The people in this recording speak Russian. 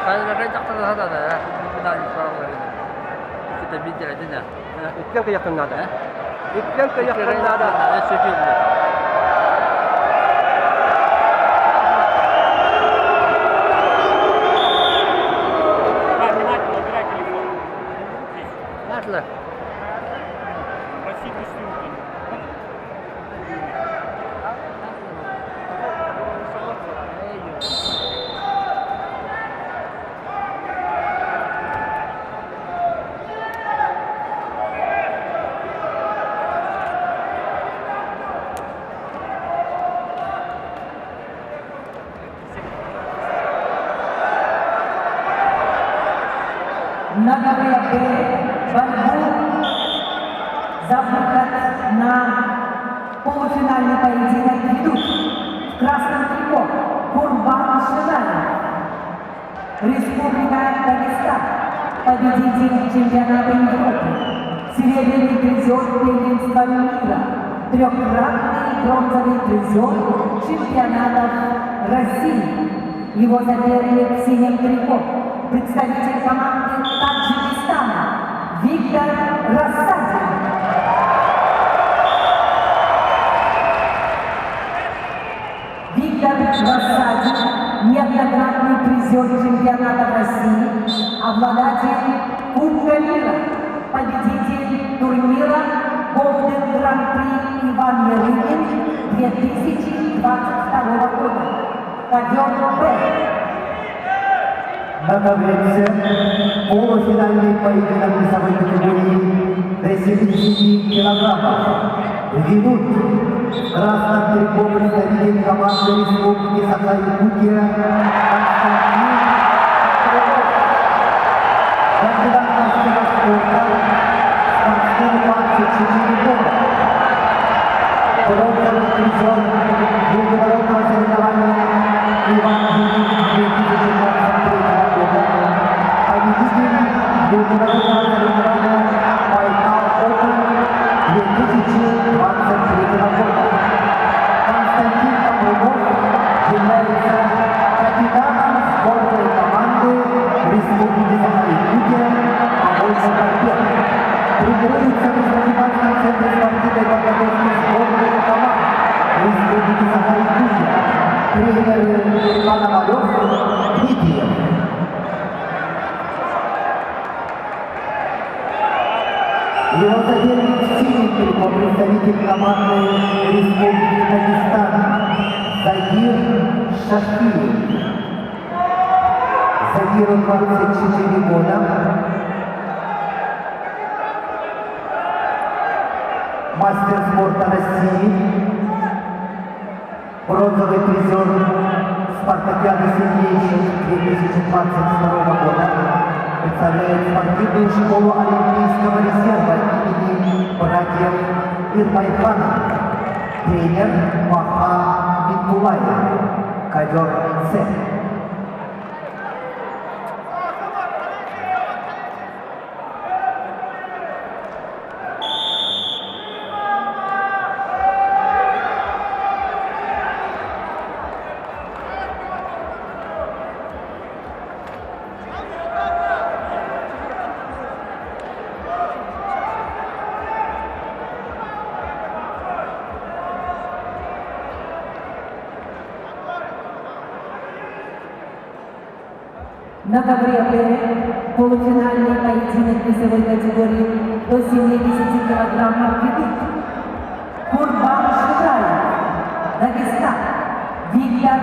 هذا يا اخي بنادي صار كده بيجي عندنا Иттерке якын надо. Иттерке якын надо. Внимательно, убирай телефон. Нашла. Проси пустынки. На ГВП борьбу за выход на полуфинальный поединок ведут в красном трико Курбан Шинаев, Республика Дагестан, победитель чемпионата Европы, серебряный призер первенства мира, трехкратный бронзовый призер чемпионатов России. Его соперник в синем трико, представитель команды Таджикистана Виктор Рассадин. Виктор Рассадин, неоднократный призер чемпионата России, обладатель Кубка мира, победитель турнира Golden Гран-при Иван Ярыгин 2022 года. Ковер Б. На таблице полуфинальный поединок весовой категории до 70 килограммов ведут в красном трико представитель команды Республики Саха-Якутия Константин Крылов, кандидат мастера спорта, спортсмен 24 года, бронзовый призер международного соревнования Иван Ярыгин 2023 года, победитель международного соревнования Байкал Опен 2023 года. Константин Крылов является капитаном сборной команды Республики Саха-Якутия по большей борьбе. Тренируется в Республиканском центре спортивной подготовки сборной команд Республики Саха-Якутия. Тренер Пономарев Дмитриев. Его соперник в синем трико, представитель команды Республики Дагестан Загир Шахиев. Загиру 24 года. Мастер спорта России. Бронзовый призер спартакиады сильнейших 2022 года. Представляет спортивную школу Олимпийского резерва имени братьев Ирбайханов. Тренер Маха Микулаев. Ковер С. На ковре Б полуфинальный поединок весовой категории до 70 килограммов ведут Курбан Шинаев, Дагестан, Виктор